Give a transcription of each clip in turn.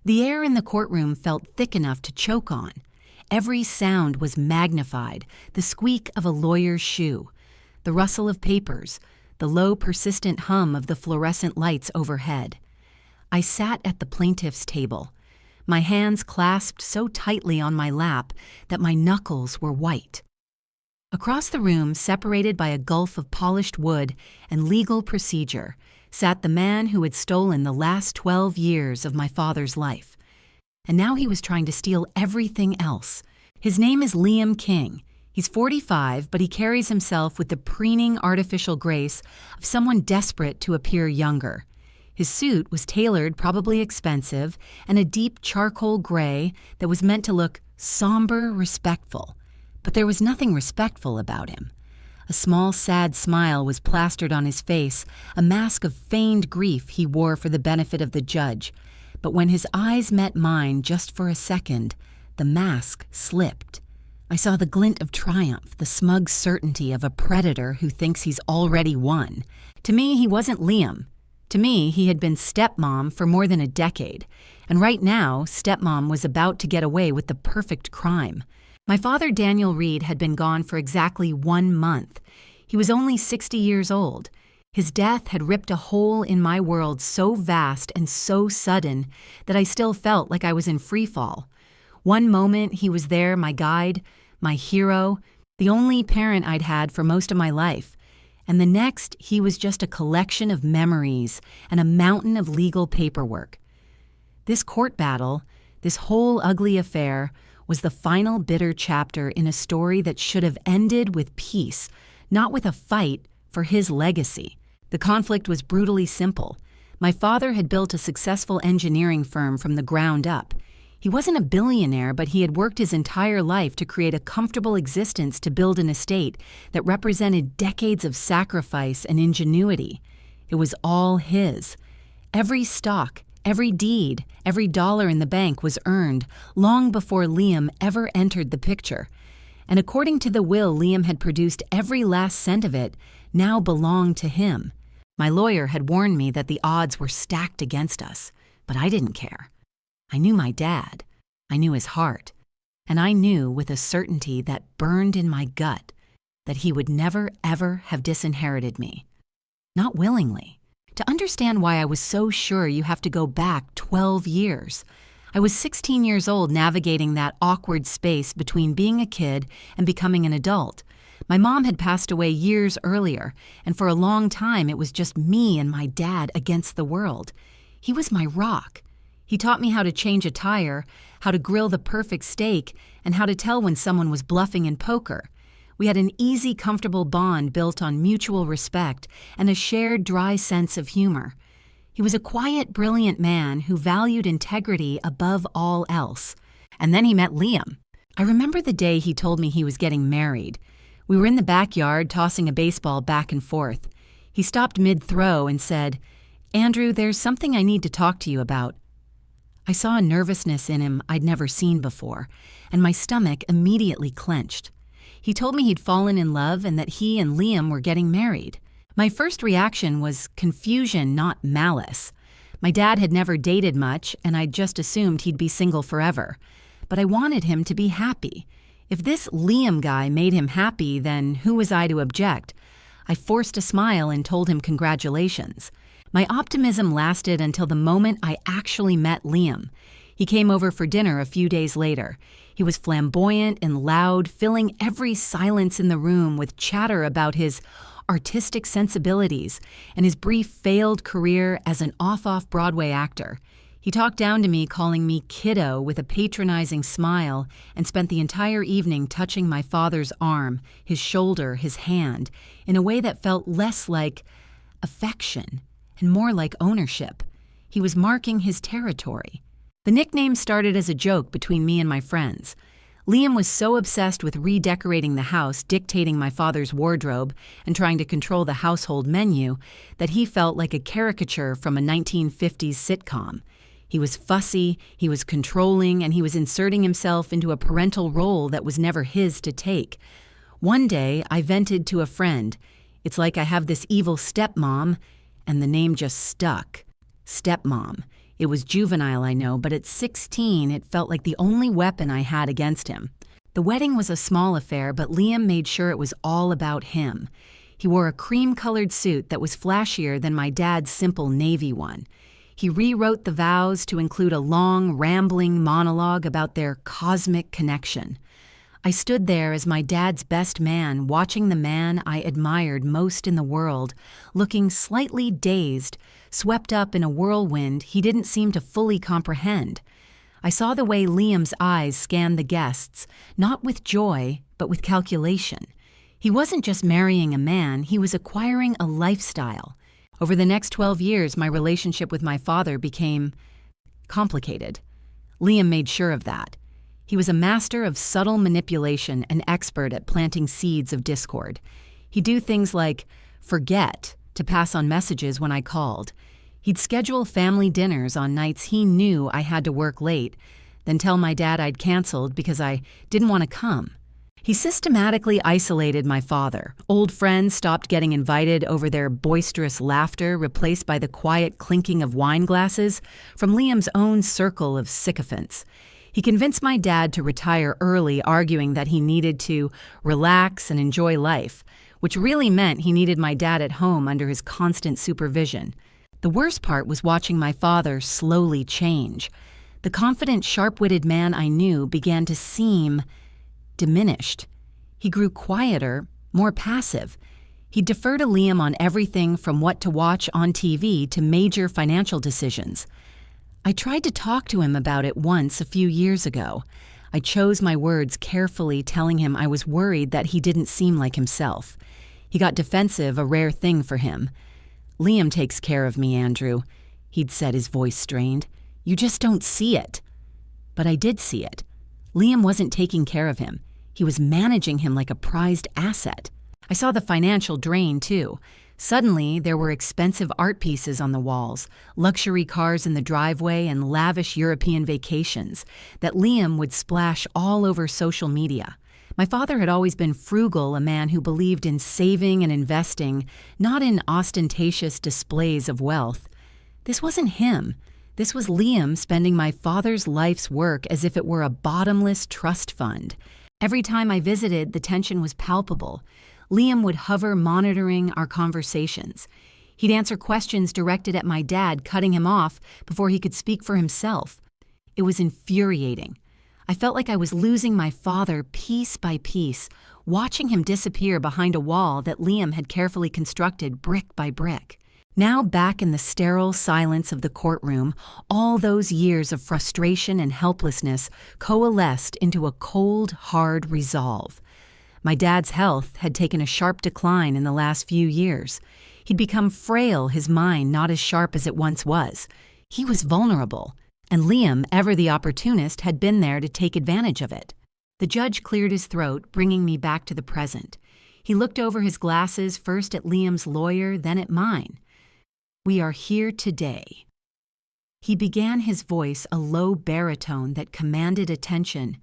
The air in the courtroom felt thick enough to choke on. Every sound was magnified, the squeak of a lawyer's shoe, the rustle of papers, the low, persistent hum of the fluorescent lights overhead. I sat at the plaintiff's table, my hands clasped so tightly on my lap that my knuckles were white. Across the room, separated by a gulf of polished wood and legal procedure, sat the man who had stolen the last 12 years of my father's life. And now he was trying to steal everything else. His name is Liam King. He's 45, but he carries himself with the preening artificial grace of someone desperate to appear younger. His suit was tailored, probably expensive, and a deep charcoal gray that was meant to look somber, respectful. But there was nothing respectful about him. A small, sad smile was plastered on his face, a mask of feigned grief he wore for the benefit of the judge. But when his eyes met mine just for a second, the mask slipped. I saw the glint of triumph, the smug certainty of a predator who thinks he's already won. To me, he wasn't Liam. To me, he had been stepmom for more than a decade. And right now, stepmom was about to get away with the perfect crime. My father, Daniel Reed, had been gone for exactly 1 month. He was only 60 years old. His death had ripped a hole in my world so vast and so sudden that I still felt like I was in free fall. One moment he was there, my guide, my hero, the only parent I'd had for most of my life. And the next, he was just a collection of memories and a mountain of legal paperwork. This court battle, this whole ugly affair, was the final bitter chapter in a story that should have ended with peace, not with a fight for his legacy. The conflict was brutally simple. My father had built a successful engineering firm from the ground up. He wasn't a billionaire, but he had worked his entire life to create a comfortable existence to build an estate that represented decades of sacrifice and ingenuity. It was all his. Every stock, every deed, every dollar in the bank was earned long before Liam ever entered the picture. And according to the will Liam had produced, every last cent of it now belonged to him. My lawyer had warned me that the odds were stacked against us, but I didn't care. I knew my dad. I knew his heart. And I knew with a certainty that burned in my gut that he would never, ever have disinherited me. Not willingly. To understand why I was so sure, you have to go back 12 years. I was 16 years old navigating that awkward space between being a kid and becoming an adult. My mom had passed away years earlier, and for a long time it was just me and my dad against the world. He was my rock. He taught me how to change a tire, how to grill the perfect steak, and how to tell when someone was bluffing in poker. We had an easy, comfortable bond built on mutual respect and a shared dry sense of humor. He was a quiet, brilliant man who valued integrity above all else. And then he met Liam. I remember the day he told me he was getting married. We were in the backyard tossing a baseball back and forth. He stopped mid-throw and said, "Andrew, there's something I need to talk to you about." I saw a nervousness in him I'd never seen before, and my stomach immediately clenched. He told me he'd fallen in love and that he and Liam were getting married. My first reaction was confusion, not malice. My dad had never dated much, and I'd just assumed he'd be single forever. But I wanted him to be happy. If this Liam guy made him happy, then who was I to object? I forced a smile and told him congratulations. My optimism lasted until the moment I actually met Liam. He came over for dinner a few days later. He was flamboyant and loud, filling every silence in the room with chatter about his artistic sensibilities and his brief failed career as an off Broadway actor. He talked down to me, calling me kiddo with a patronizing smile, and spent the entire evening touching my father's arm, his shoulder, his hand, in a way that felt less like affection and more like ownership. He was marking his territory. The nickname started as a joke between me and my friends. Liam was so obsessed with redecorating the house, dictating my father's wardrobe, and trying to control the household menu, that he felt like a caricature from a 1950s sitcom. He was fussy, he was controlling, and he was inserting himself into a parental role that was never his to take. One day, I vented to a friend, "It's like I have this evil stepmom," and the name just stuck. Stepmom. It was juvenile, I know, but at 16, it felt like the only weapon I had against him. The wedding was a small affair, but Liam made sure it was all about him. He wore a cream-colored suit that was flashier than my dad's simple navy one. He rewrote the vows to include a long, rambling monologue about their cosmic connection. I stood there as my dad's best man, watching the man I admired most in the world, looking slightly dazed, swept up in a whirlwind he didn't seem to fully comprehend. I saw the way Liam's eyes scanned the guests, not with joy, but with calculation. He wasn't just marrying a man, he was acquiring a lifestyle. Over the next 12 years, my relationship with my father became complicated. Liam made sure of that. He was a master of subtle manipulation and expert at planting seeds of discord. He'd do things like forget to pass on messages when I called. He'd schedule family dinners on nights he knew I had to work late, then tell my dad I'd canceled because I didn't want to come. He systematically isolated my father. Old friends stopped getting invited over their boisterous laughter, replaced by the quiet clinking of wine glasses from Liam's own circle of sycophants. He convinced my dad to retire early, arguing that he needed to relax and enjoy life, which really meant he needed my dad at home under his constant supervision. The worst part was watching my father slowly change. The confident, sharp-witted man I knew began to seem diminished. He grew quieter, more passive. He'd defer to Liam on everything from what to watch on TV to major financial decisions. I tried to talk to him about it once a few years ago. I chose my words carefully, telling him I was worried that he didn't seem like himself. He got defensive, a rare thing for him. "Liam takes care of me, Andrew," he'd said, his voice strained. "You just don't see it." But I did see it. Liam wasn't taking care of him. He was managing him like a prized asset. I saw the financial drain, too. Suddenly, there were expensive art pieces on the walls, luxury cars in the driveway, and lavish European vacations that Liam would splash all over social media. My father had always been frugal, a man who believed in saving and investing, not in ostentatious displays of wealth. This wasn't him. This was Liam spending my father's life's work as if it were a bottomless trust fund. Every time I visited, the tension was palpable. Liam would hover, monitoring our conversations. He'd answer questions directed at my dad, cutting him off before he could speak for himself. It was infuriating. I felt like I was losing my father piece by piece, watching him disappear behind a wall that Liam had carefully constructed brick by brick. Now back in the sterile silence of the courtroom, all those years of frustration and helplessness coalesced into a cold, hard resolve. My dad's health had taken a sharp decline in the last few years. He'd become frail, his mind not as sharp as it once was. He was vulnerable. And Liam, ever the opportunist, had been there to take advantage of it. The judge cleared his throat, bringing me back to the present. He looked over his glasses, first at Liam's lawyer, then at mine. "We are here today." He began, his voice a low baritone that commanded attention,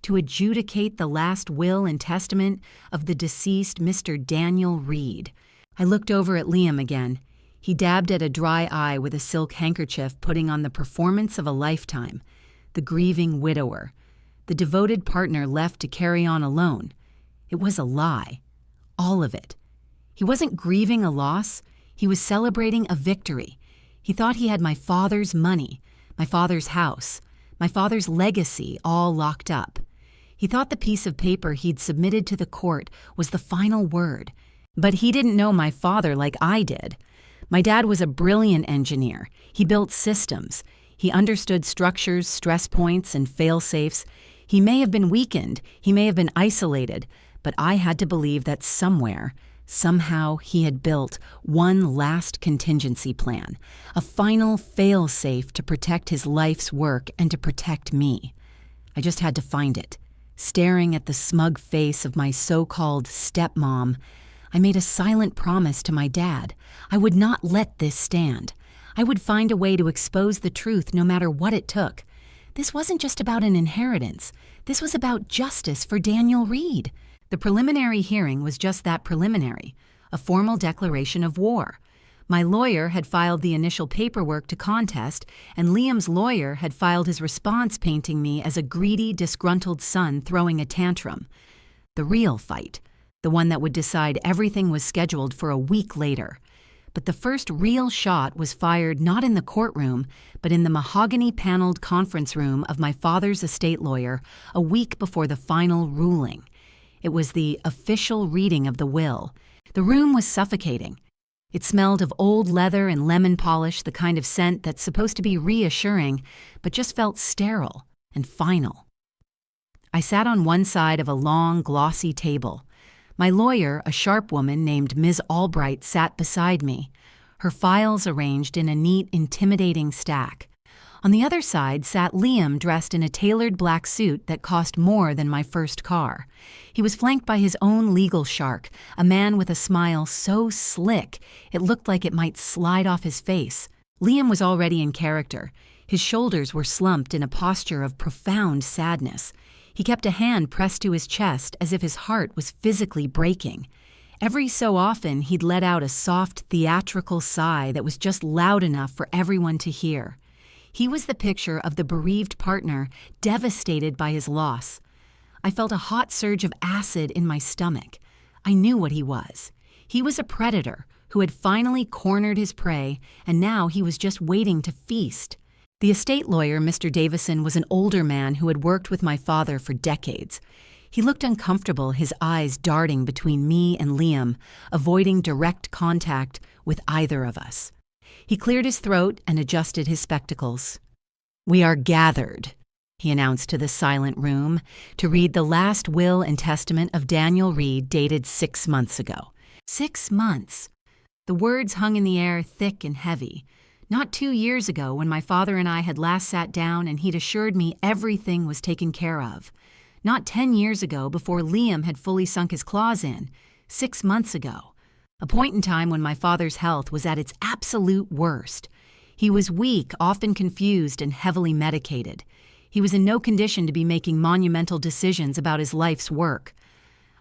to adjudicate the last will and testament of the deceased Mr. Daniel Reed. I looked over at Liam again. He dabbed at a dry eye with a silk handkerchief, putting on the performance of a lifetime. The grieving widower. The devoted partner left to carry on alone. It was a lie. All of it. He wasn't grieving a loss. He was celebrating a victory. He thought he had my father's money, my father's house, my father's legacy all locked up. He thought the piece of paper he'd submitted to the court was the final word. But he didn't know my father like I did. My dad was a brilliant engineer. He built systems. He understood structures, stress points, and fail-safes. He may have been weakened. He may have been isolated. But I had to believe that somewhere, somehow, he had built one last contingency plan, a final fail-safe to protect his life's work and to protect me. I just had to find it. Staring at the smug face of my so-called stepmom, I made a silent promise to my dad. I would not let this stand. I would find a way to expose the truth no matter what it took. This wasn't just about an inheritance. This was about justice for Daniel Reed. The preliminary hearing was just that, preliminary, a formal declaration of war. My lawyer had filed the initial paperwork to contest, and Liam's lawyer had filed his response painting me as a greedy, disgruntled son throwing a tantrum. The real fight, the one that would decide everything, was scheduled for a week later. But the first real shot was fired not in the courtroom, but in the mahogany-paneled conference room of my father's estate lawyer a week before the final ruling. It was the official reading of the will. The room was suffocating. It smelled of old leather and lemon polish, the kind of scent that's supposed to be reassuring, but just felt sterile and final. I sat on one side of a long, glossy table. My lawyer, a sharp woman named Ms. Albright, sat beside me, her files arranged in a neat, intimidating stack. On the other side sat Liam, dressed in a tailored black suit that cost more than my first car. He was flanked by his own legal shark, a man with a smile so slick it looked like it might slide off his face. Liam was already in character. His shoulders were slumped in a posture of profound sadness. He kept a hand pressed to his chest as if his heart was physically breaking. Every so often he'd let out a soft, theatrical sigh that was just loud enough for everyone to hear. He was the picture of the bereaved partner, devastated by his loss. I felt a hot surge of acid in my stomach. I knew what he was. He was a predator who had finally cornered his prey, and now he was just waiting to feast. The estate lawyer, Mr. Davison, was an older man who had worked with my father for decades. He looked uncomfortable, his eyes darting between me and Liam, avoiding direct contact with either of us. He cleared his throat and adjusted his spectacles. "We are gathered," he announced to the silent room, "to read the last will and testament of Daniel Reed, dated 6 months ago." 6 months. The words hung in the air thick and heavy. Not 2 years ago, when my father and I had last sat down and he'd assured me everything was taken care of. Not 10 years ago, before Liam had fully sunk his claws in. 6 months ago. A point in time when my father's health was at its absolute worst. He was weak, often confused, and heavily medicated. He was in no condition to be making monumental decisions about his life's work.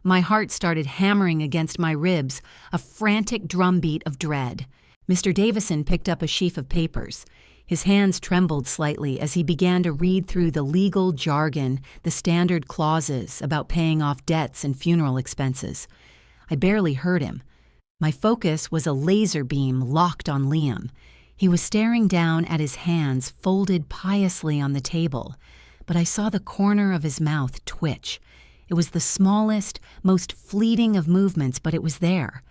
My heart started hammering against my ribs, a frantic drumbeat of dread. Mr. Davison picked up a sheaf of papers. His hands trembled slightly as he began to read through the legal jargon, the standard clauses about paying off debts and funeral expenses. I barely heard him. My focus was a laser beam locked on Liam. He was staring down at his hands folded piously on the table, but I saw the corner of his mouth twitch. It was the smallest, most fleeting of movements, but it was there.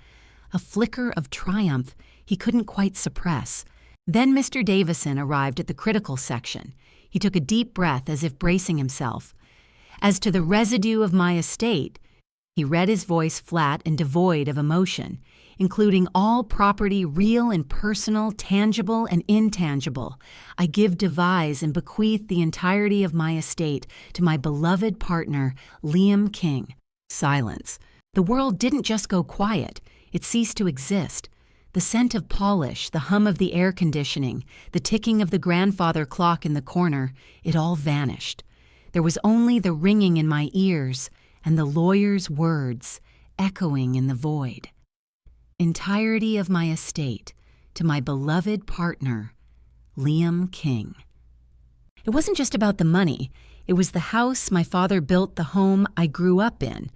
A flicker of triumph he couldn't quite suppress. Then Mr. Davison arrived at the critical section. He took a deep breath as if bracing himself. "As to the residue of my estate," he read, his voice flat and devoid of emotion, "including all property, real and personal, tangible and intangible, I give, devise, and bequeath the entirety of my estate to my beloved partner, Liam King." Silence. The world didn't just go quiet. It ceased to exist. The scent of polish, the hum of the air conditioning, the ticking of the grandfather clock in the corner, it all vanished. There was only the ringing in my ears and the lawyer's words echoing in the void. "Entirety of my estate to my beloved partner, Liam King." It wasn't just about the money. It was the house my father built, the home I grew up in.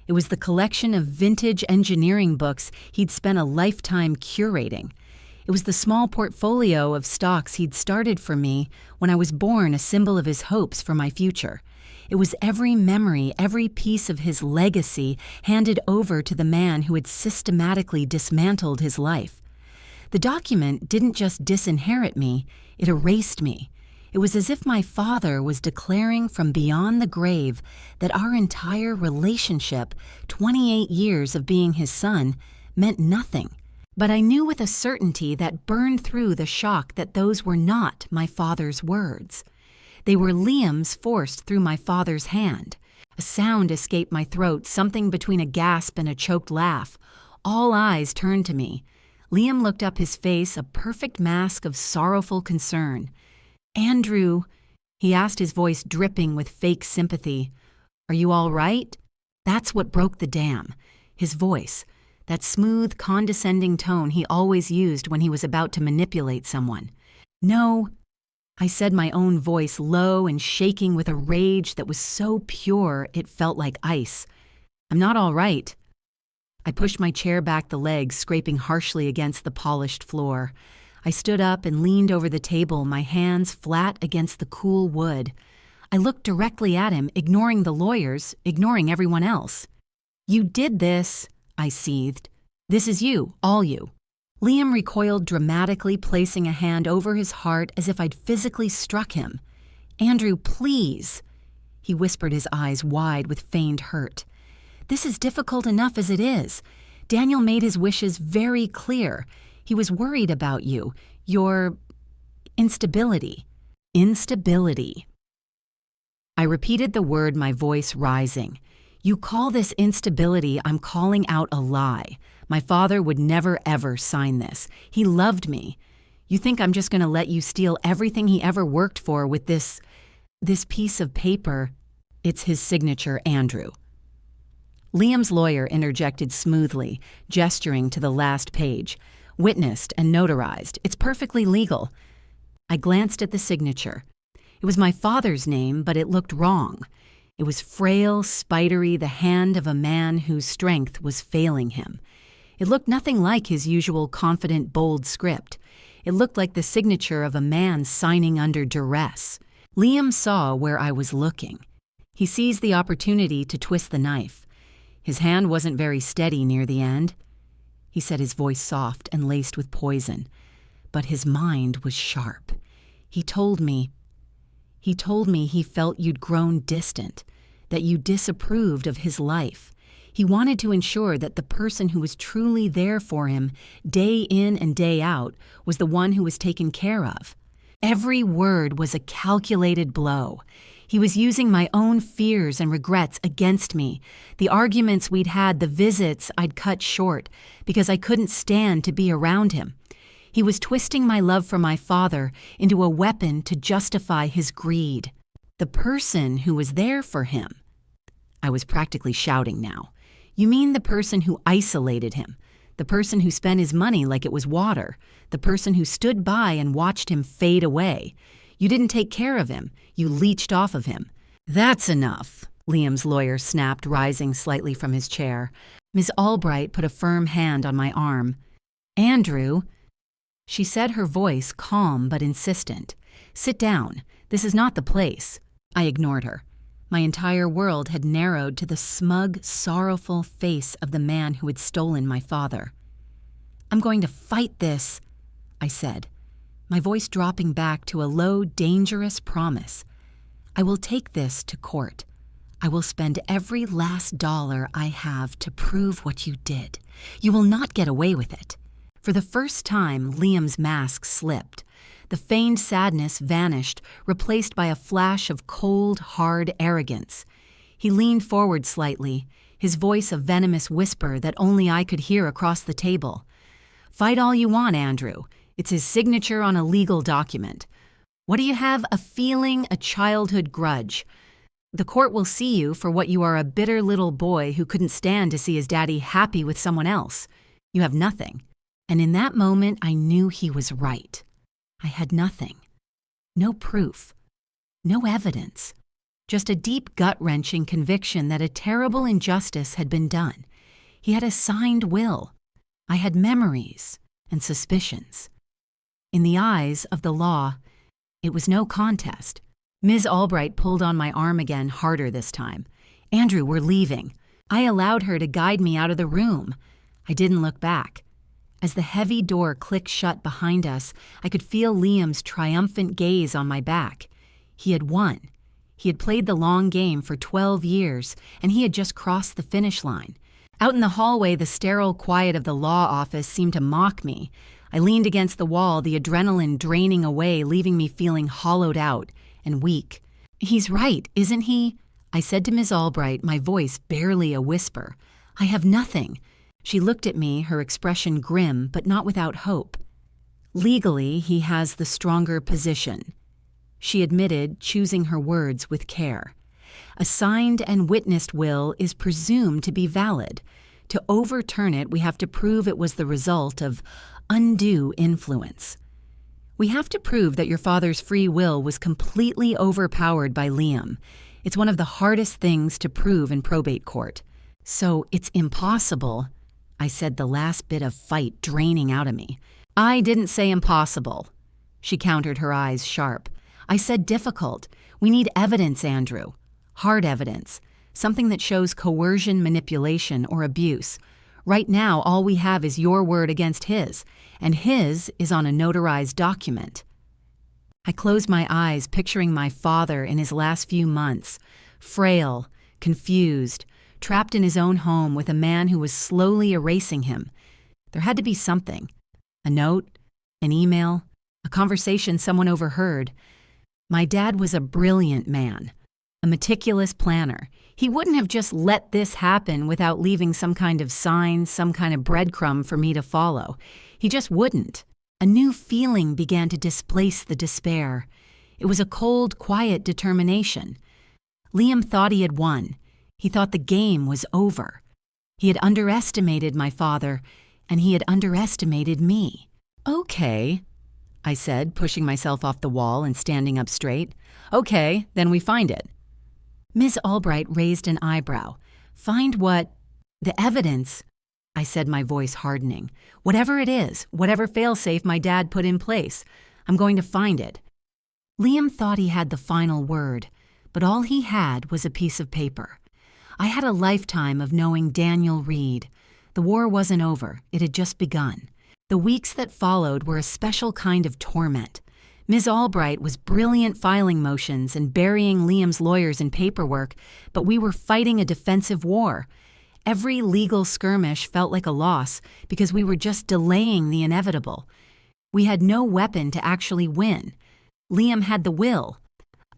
It was the collection of vintage engineering books he'd spent a lifetime curating. It was the small portfolio of stocks he'd started for me when I was born, a symbol of his hopes for my future. It was every memory, every piece of his legacy handed over to the man who had systematically dismantled his life. The document didn't just disinherit me, it erased me. It was as if my father was declaring from beyond the grave that our entire relationship, 28 years of being his son, meant nothing. But I knew with a certainty that burned through the shock that those were not my father's words. They were Liam's forced through my father's hand. A sound escaped my throat, something between a gasp and a choked laugh. All eyes turned to me. Liam looked up, his face a perfect mask of sorrowful concern. "Andrew," he asked, his voice dripping with fake sympathy, "are you all right?" That's what broke the dam. His voice. that smooth, condescending tone he always used when he was about to manipulate someone. "No," I said, my own voice low and shaking with a rage that was so pure it felt like ice. "I'm not all right." I pushed my chair back, the legs scraping harshly against the polished floor. I stood up and leaned over the table, my hands flat against the cool wood. I looked directly at him, ignoring the lawyers, ignoring everyone else. "You did this," I seethed. "This is you, all you." Liam recoiled dramatically, placing a hand over his heart as if I'd physically struck him. "Andrew, please," he whispered, his eyes wide with feigned hurt. "This is difficult enough as it is. Daniel made his wishes very clear. He was worried about you, your instability." Instability. I repeated the word, my voice rising. "You call this instability, I'm calling out a lie. My father would never ever sign this. He loved me. You think I'm just going to let you steal everything he ever worked for with this piece of paper? It's his signature, Andrew." Liam's lawyer interjected smoothly, gesturing to the last page. "Witnessed and notarized. It's perfectly legal." I glanced at the signature. It was my father's name, but it looked wrong. It was frail, spidery, the hand of a man whose strength was failing him. It looked nothing like his usual confident, bold script. It looked like the signature of a man signing under duress. Liam saw where I was looking. He seized the opportunity to twist the knife. His hand wasn't very steady near the end. He said, his voice soft and laced with poison. But his mind was sharp. He told me he felt you'd grown distant, that you disapproved of his life. He wanted to ensure that the person who was truly there for him, day in and day out, was the one who was taken care of. Every word was a calculated blow. He was using my own fears and regrets against me, the arguments we'd had, the visits I'd cut short because I couldn't stand to be around him. He was twisting my love for my father into a weapon to justify his greed. The person who was there for him. I was practically shouting now. "You mean the person who isolated him, the person who spent his money like it was water, the person who stood by and watched him fade away. You didn't take care of him. You leached off of him." "That's enough," Liam's lawyer snapped, rising slightly from his chair. Ms. Albright put a firm hand on my arm. "Andrew," she said, her voice calm but insistent. "Sit down. This is not the place." I ignored her. My entire world had narrowed to the smug, sorrowful face of the man who had stolen my father. "I'm going to fight this," I said, my voice dropping back to a low, dangerous promise. "I will take this to court. I will spend every last dollar I have to prove what you did. You will not get away with it." For the first time, Liam's mask slipped. The feigned sadness vanished, replaced by a flash of cold, hard arrogance. He leaned forward slightly, his voice a venomous whisper that only I could hear across the table. "Fight all you want, Andrew. It's his signature on a legal document. What do you have? A feeling, a childhood grudge. The court will see you for what you are, a bitter little boy who couldn't stand to see his daddy happy with someone else. You have nothing." And in that moment, I knew he was right. I had nothing. No proof. No evidence. Just a deep, gut-wrenching conviction that a terrible injustice had been done. He had a signed will. I had memories and suspicions. In the eyes of the law, it was no contest. Ms. Albright pulled on my arm again, harder this time. "Andrew, we're leaving." I allowed her to guide me out of the room. I didn't look back. As the heavy door clicked shut behind us, I could feel Liam's triumphant gaze on my back. He had won. He had played the long game for 12 years, and he had just crossed the finish line. Out in the hallway, the sterile quiet of the law office seemed to mock me. I leaned against the wall, the adrenaline draining away, leaving me feeling hollowed out and weak. "He's right, isn't he?" I said to Ms. Albright, my voice barely a whisper. "I have nothing." She looked at me, her expression grim, but not without hope. "Legally, he has the stronger position," she admitted, choosing her words with care. "A signed and witnessed will is presumed to be valid. To overturn it, we have to prove it was the result of undue influence. We have to prove that your father's free will was completely overpowered by Liam. It's one of the hardest things to prove in probate court. So it's impossible, I said, the last bit of fight draining out of me. I didn't say impossible. She countered, her eyes sharp. I said difficult. We need evidence, Andrew. Hard evidence. Something that shows coercion, manipulation, or abuse. Right now, all we have is your word against his, and his is on a notarized document. I closed my eyes, picturing my father in his last few months, frail, confused, trapped in his own home with a man who was slowly erasing him. There had to be something. A note, an email, a conversation someone overheard. My dad was a brilliant man, a meticulous planner. He wouldn't have just let this happen without leaving some kind of sign, some kind of breadcrumb for me to follow. He just wouldn't. A new feeling began to displace the despair. It was a cold, quiet determination. Liam thought he had won. He thought the game was over. He had underestimated my father, and he had underestimated me. Okay, I said, pushing myself off the wall and standing up straight. Okay, then we find it. Ms. Albright raised an eyebrow. Find what? The evidence, I said, my voice hardening. Whatever it is, whatever failsafe my dad put in place, I'm going to find it. Liam thought he had the final word, but all he had was a piece of paper. I had a lifetime of knowing Daniel Reed. The war wasn't over, it had just begun. The weeks that followed were a special kind of torment. Ms. Albright was brilliant filing motions and burying Liam's lawyers in paperwork, but we were fighting a defensive war. Every legal skirmish felt like a loss because we were just delaying the inevitable. We had no weapon to actually win. Liam had the will,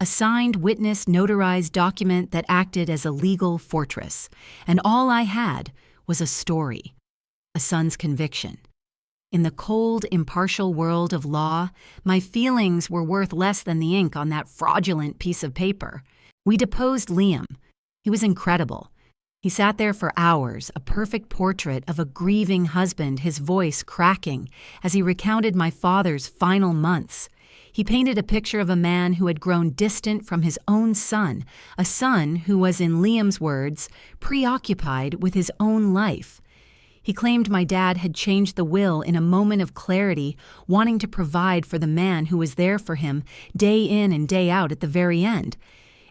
a signed, witness, notarized document that acted as a legal fortress. And all I had was a story, a son's conviction. In the cold, impartial world of law, my feelings were worth less than the ink on that fraudulent piece of paper. We deposed Liam. He was incredible. He sat there for hours, a perfect portrait of a grieving husband, his voice cracking as he recounted my father's final months. He painted a picture of a man who had grown distant from his own son, a son who was, in Liam's words, preoccupied with his own life. He claimed my dad had changed the will in a moment of clarity, wanting to provide for the man who was there for him day in and day out at the very end.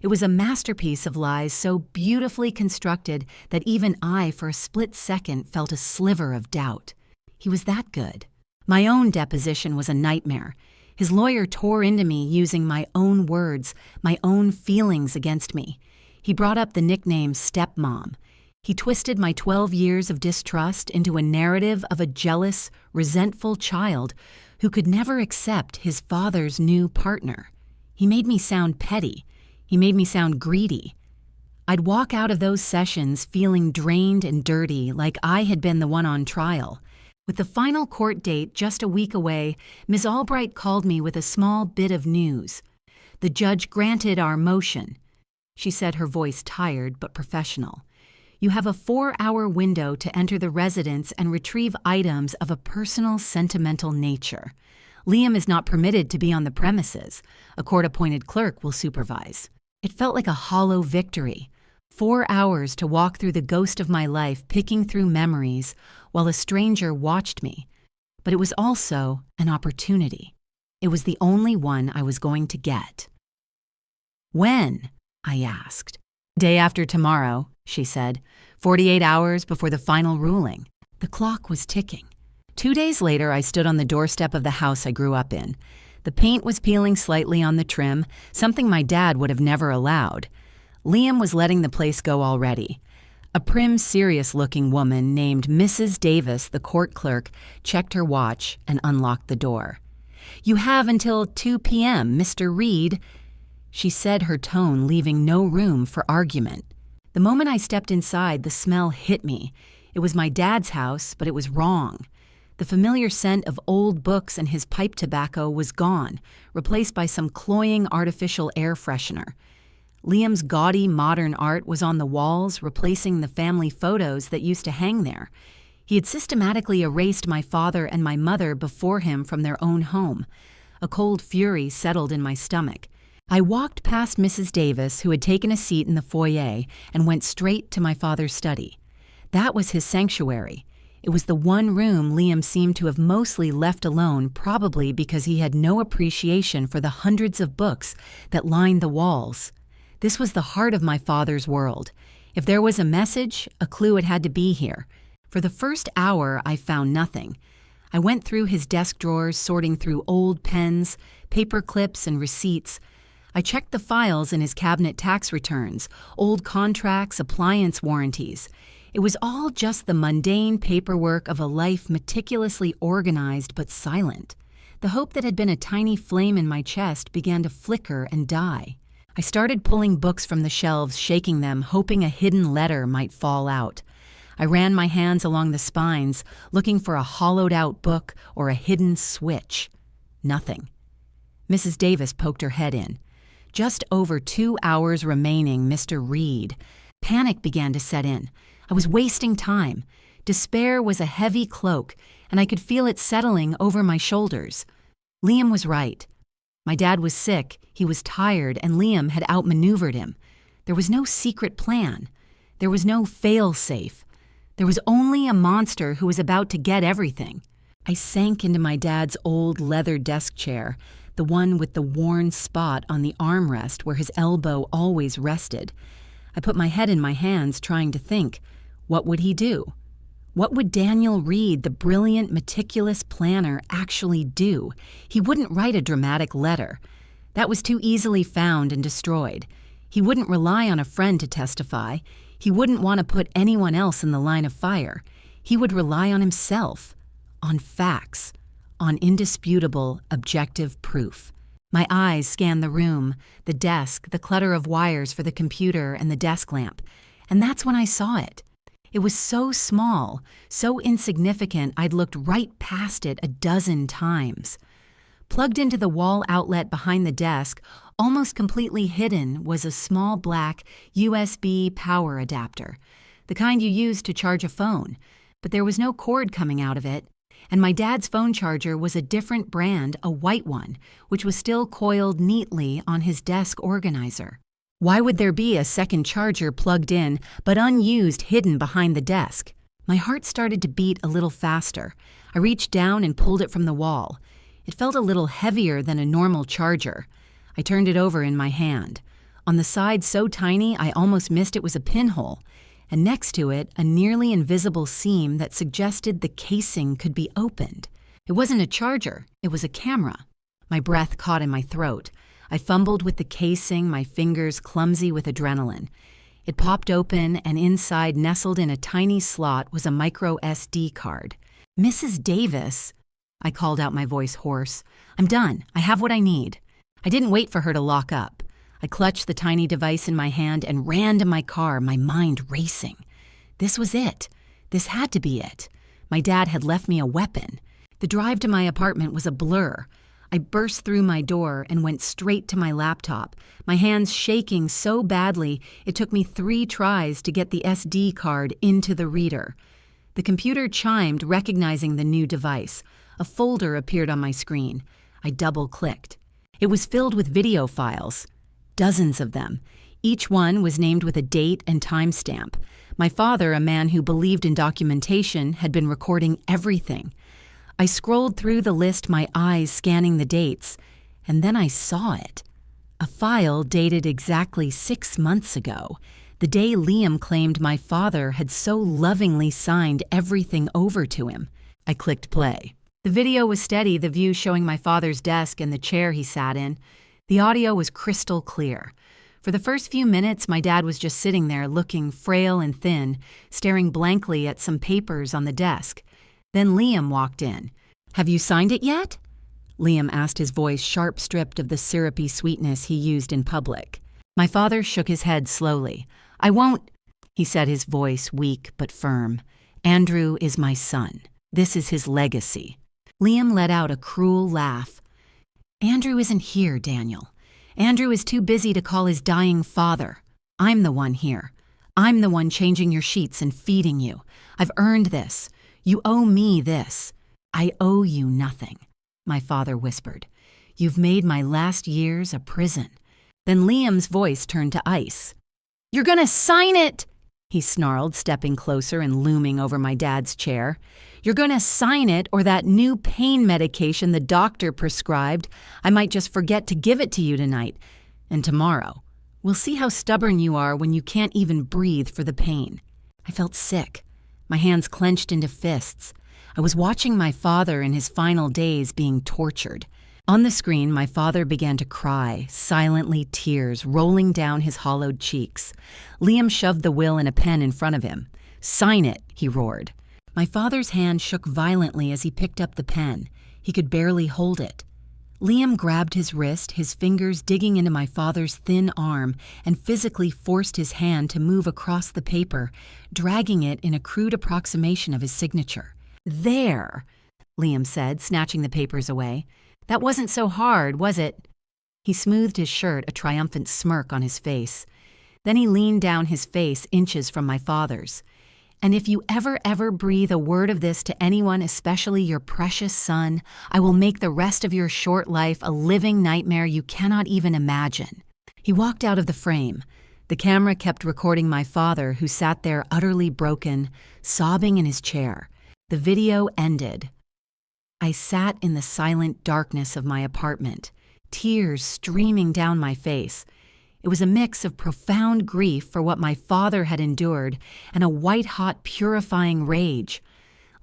It was a masterpiece of lies so beautifully constructed that even I, for a split second, felt a sliver of doubt. He was that good. My own deposition was a nightmare. His lawyer tore into me using my own words, my own feelings against me. He brought up the nickname stepmom. He twisted my 12 years of distrust into a narrative of a jealous, resentful child who could never accept his father's new partner. He made me sound petty. He made me sound greedy. I'd walk out of those sessions feeling drained and dirty, like I had been the one on trial. With the final court date just a week away, Ms. Albright called me with a small bit of news. The judge granted our motion. She said, her voice tired but professional. You have a 4-hour window to enter the residence and retrieve items of a personal, sentimental nature. Liam is not permitted to be on the premises. A court-appointed clerk will supervise. It felt like a hollow victory. 4 hours to walk through the ghost of my life, picking through memories, while a stranger watched me. But it was also an opportunity. It was the only one I was going to get. When? I asked. Day after tomorrow, she said, 48 hours before the final ruling. The clock was ticking. 2 days later, I stood on the doorstep of the house I grew up in. The paint was peeling slightly on the trim, something my dad would have never allowed. Liam was letting the place go already. A prim, serious-looking woman named Mrs. Davis, the court clerk, checked her watch and unlocked the door. You have until 2 p.m., Mr. Reed, she said, her tone leaving no room for argument. The moment I stepped inside, the smell hit me. It was my dad's house, but it was wrong. The familiar scent of old books and his pipe tobacco was gone, replaced by some cloying artificial air freshener. Liam's gaudy modern art was on the walls, replacing the family photos that used to hang there. He had systematically erased my father and my mother before him from their own home. A cold fury settled in my stomach. I walked past Mrs. Davis, who had taken a seat in the foyer, and went straight to my father's study. That was his sanctuary. It was the one room Liam seemed to have mostly left alone, probably because he had no appreciation for the hundreds of books that lined the walls. This was the heart of my father's world. If there was a message, a clue it had to be here. For the first hour, I found nothing. I went through his desk drawers, sorting through old pens, paper clips, and receipts. I checked the files in his cabinet tax returns, old contracts, appliance warranties. It was all just the mundane paperwork of a life meticulously organized but silent. The hope that had been a tiny flame in my chest began to flicker and die. I started pulling books from the shelves, shaking them, hoping a hidden letter might fall out. I ran my hands along the spines, looking for a hollowed-out book or a hidden switch. Nothing. Mrs. Davis poked her head in. Just over 2 hours remaining, Mr. Reed. Panic began to set in. I was wasting time. Despair was a heavy cloak, and I could feel it settling over my shoulders. Liam was right. My dad was sick, he was tired, and Liam had outmaneuvered him. There was no secret plan. There was no fail-safe. There was only a monster who was about to get everything. I sank into my dad's old leather desk chair, the one with the worn spot on the armrest where his elbow always rested. I put my head in my hands, trying to think. What would he do? What would Daniel Reed, the brilliant, meticulous planner, actually do? He wouldn't write a dramatic letter. That was too easily found and destroyed. He wouldn't rely on a friend to testify. He wouldn't want to put anyone else in the line of fire. He would rely on himself, on facts, on indisputable, objective proof. My eyes scanned the room, the desk, the clutter of wires for the computer and the desk lamp, and that's when I saw it. It was so small, so insignificant, I'd looked right past it a dozen times. Plugged into the wall outlet behind the desk, almost completely hidden, was a small black USB power adapter, the kind you use to charge a phone, but there was no cord coming out of it. And my dad's phone charger was a different brand, a white one, which was still coiled neatly on his desk organizer. Why would there be a second charger plugged in, but unused hidden behind the desk? My heart started to beat a little faster. I reached down and pulled it from the wall. It felt a little heavier than a normal charger. I turned it over in my hand. On the side so tiny I almost missed it was a pinhole, and next to it, a nearly invisible seam that suggested the casing could be opened. It wasn't a charger, it was a camera. My breath caught in my throat. I fumbled with the casing, my fingers clumsy with adrenaline. It popped open, and inside, nestled in a tiny slot, was a micro SD card. "Mrs. Davis," I called out, my voice hoarse. "I'm done. I have what I need." I didn't wait for her to lock up. I clutched the tiny device in my hand and ran to my car, my mind racing. This was it. This had to be it. My dad had left me a weapon. The drive to my apartment was a blur. I burst through my door and went straight to my laptop, my hands shaking so badly it took me 3 tries to get the SD card into the reader. The computer chimed, recognizing the new device. A folder appeared on my screen. I double-clicked. It was filled with video files. Dozens of them. Each one was named with a date and timestamp. My father, a man who believed in documentation, had been recording everything. I scrolled through the list, my eyes scanning the dates, and then I saw it. A file dated exactly 6 months ago, the day Liam claimed my father had so lovingly signed everything over to him. I clicked play. The video was steady, the view showing my father's desk and the chair he sat in. The audio was crystal clear. For the first few minutes, my dad was just sitting there, looking frail and thin, staring blankly at some papers on the desk. Then Liam walked in. "Have you signed it yet?" Liam asked, his voice sharp stripped of the syrupy sweetness he used in public. My father shook his head slowly. "I won't," he said, his voice weak but firm. "Andrew is my son. This is his legacy." Liam let out a cruel laugh. "Andrew isn't here, Daniel. Andrew is too busy to call his dying father. I'm the one here. I'm the one changing your sheets and feeding you. I've earned this. You owe me this. I owe you nothing, my father whispered. You've made my last years a prison. Then Liam's voice turned to ice. You're gonna sign it, he snarled, stepping closer and looming over my dad's chair. You're gonna sign it, or that new pain medication the doctor prescribed, I might just forget to give it to you tonight. And tomorrow. We'll see how stubborn you are when you can't even breathe for the pain. I felt sick. My hands clenched into fists. I was watching my father in his final days being tortured. On the screen, my father began to cry, silently, tears rolling down his hollowed cheeks. Liam shoved the will and a pen in front of him. Sign it, he roared. My father's hand shook violently as he picked up the pen. He could barely hold it. Liam grabbed his wrist, his fingers digging into my father's thin arm, and physically forced his hand to move across the paper, dragging it in a crude approximation of his signature. There, Liam said, snatching the papers away. That wasn't so hard, was it? He smoothed his shirt, a triumphant smirk on his face. Then he leaned down his face inches from my father's. And if you ever breathe a word of this to anyone, especially your precious son, I will make the rest of your short life a living nightmare you cannot even imagine. He walked out of the frame. The camera kept recording my father, who sat there utterly broken, sobbing in his chair. The video ended. I sat in the silent darkness of my apartment, tears streaming down my face. It was a mix of profound grief for what my father had endured and a white-hot, purifying rage.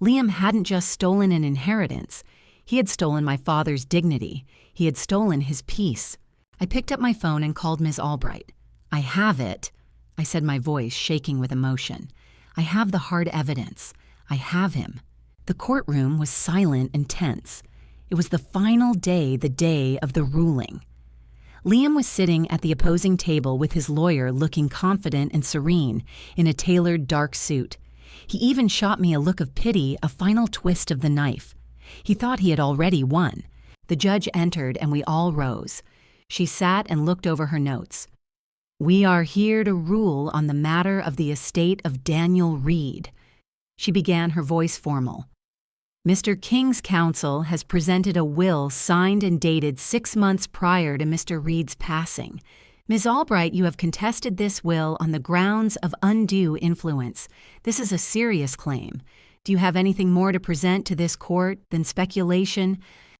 Liam hadn't just stolen an inheritance. He had stolen my father's dignity. He had stolen his peace. I picked up my phone and called Ms. Albright. I have it, I said, my voice shaking with emotion. I have the hard evidence. I have him. The courtroom was silent and tense. It was the final day, the day of the ruling. Liam was sitting at the opposing table with his lawyer, looking confident and serene in a tailored dark suit. He even shot me a look of pity, a final twist of the knife. He thought he had already won. The judge entered and we all rose. She sat and looked over her notes. We are here to rule on the matter of the estate of Daniel Reed. She began, her voice formal. Mr. King's counsel has presented a will signed and dated 6 months prior to Mr. Reed's passing. Ms. Albright, you have contested this will on the grounds of undue influence. This is a serious claim. Do you have anything more to present to this court than speculation?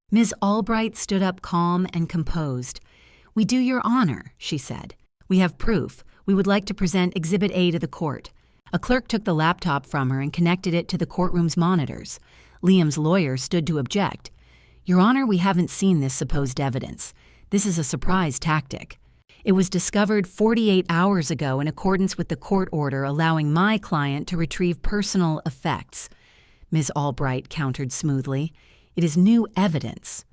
Ms. Albright stood up calm and composed. We do, Your Honor, she said. We have proof. We would like to present Exhibit A to the court. A clerk took the laptop from her and connected it to the courtroom's monitors. Liam's lawyer stood to object. Your Honor, we haven't seen this supposed evidence. This is a surprise tactic. It was discovered 48 hours ago in accordance with the court order allowing my client to retrieve personal effects. Ms. Albright countered smoothly. It is new evidence.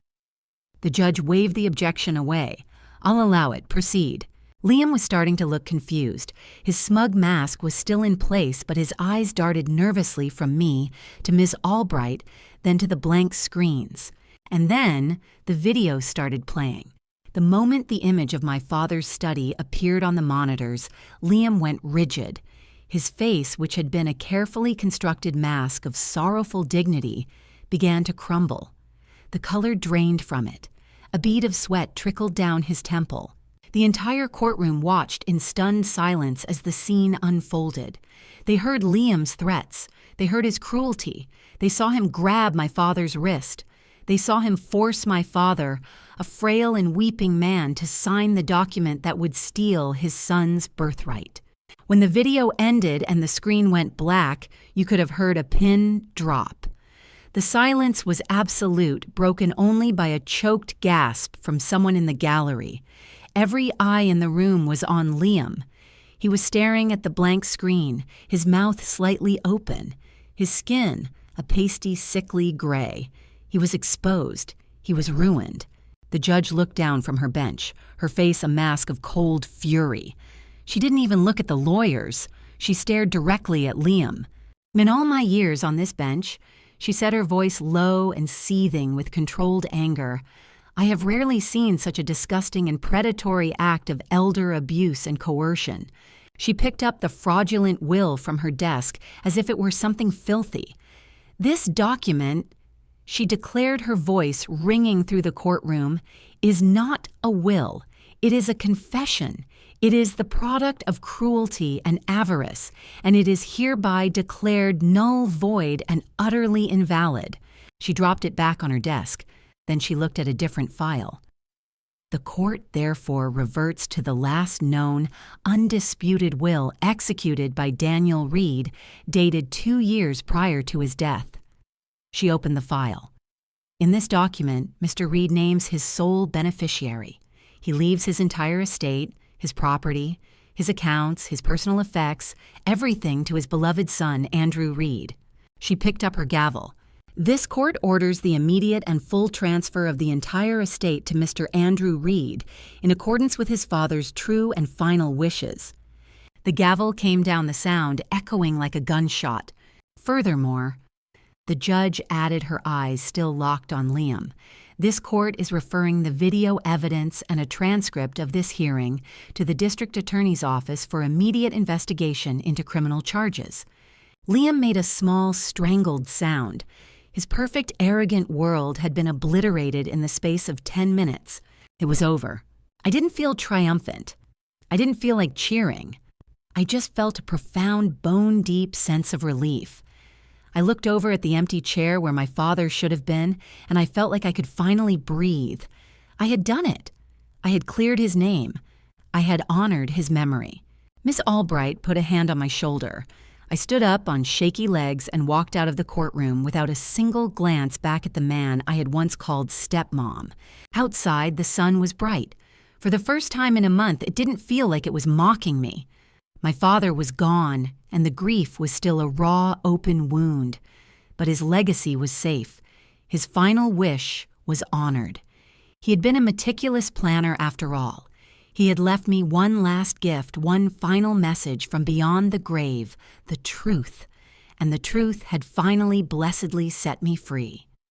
The judge waved the objection away. I'll allow it. Proceed. Liam was starting to look confused. His smug mask was still in place, but his eyes darted nervously from me to Ms. Albright, then to the blank screens. And then the video started playing. The moment the image of my father's study appeared on the monitors, Liam went rigid. His face, which had been a carefully constructed mask of sorrowful dignity, began to crumble. The color drained from it. A bead of sweat trickled down his temple. The entire courtroom watched in stunned silence as the scene unfolded. They heard Liam's threats. They heard his cruelty. They saw him grab my father's wrist. They saw him force my father, a frail and weeping man, to sign the document that would steal his son's birthright. When the video ended and the screen went black, you could have heard a pin drop. The silence was absolute, broken only by a choked gasp from someone in the gallery. Every eye in the room was on Liam. He was staring at the blank screen, his mouth slightly open, his skin a pasty, sickly gray. He was exposed. He was ruined. The judge looked down from her bench, her face a mask of cold fury. She didn't even look at the lawyers. She stared directly at Liam. In all my years on this bench, she said, her voice low and seething with controlled anger, I have rarely seen such a disgusting and predatory act of elder abuse and coercion. She picked up the fraudulent will from her desk as if it were something filthy. This document, she declared, her voice ringing through the courtroom, is not a will. It is a confession. It is the product of cruelty and avarice, and it is hereby declared null, void, and utterly invalid. She dropped it back on her desk. Then she looked at a different file. The court therefore reverts to the last known, undisputed will executed by Daniel Reed, dated 2 years prior to his death. She opened the file. In this document, Mr. Reed names his sole beneficiary. He leaves his entire estate, his property, his accounts, his personal effects, everything to his beloved son, Andrew Reed. She picked up her gavel. This court orders the immediate and full transfer of the entire estate to Mr. Andrew Reed in accordance with his father's true and final wishes. The gavel came down the sound, echoing like a gunshot. Furthermore, the judge added, her eyes still locked on Liam. This court is referring the video evidence and a transcript of this hearing to the district attorney's office for immediate investigation into criminal charges. Liam made a small, strangled sound. His perfect, arrogant world had been obliterated in the space of 10 minutes. It was over. I didn't feel triumphant. I didn't feel like cheering. I just felt a profound, bone-deep sense of relief. I looked over at the empty chair where my father should have been, and I felt like I could finally breathe. I had done it. I had cleared his name. I had honored his memory. Miss Albright put a hand on my shoulder. I stood up on shaky legs and walked out of the courtroom without a single glance back at the man I had once called stepmom. Outside, the sun was bright. For the first time in a month, it didn't feel like it was mocking me. My father was gone, and the grief was still a raw, open wound. But his legacy was safe. His final wish was honored. He had been a meticulous planner after all. He had left me one last gift, one final message from beyond the grave, the truth. And the truth had finally blessedly set me free.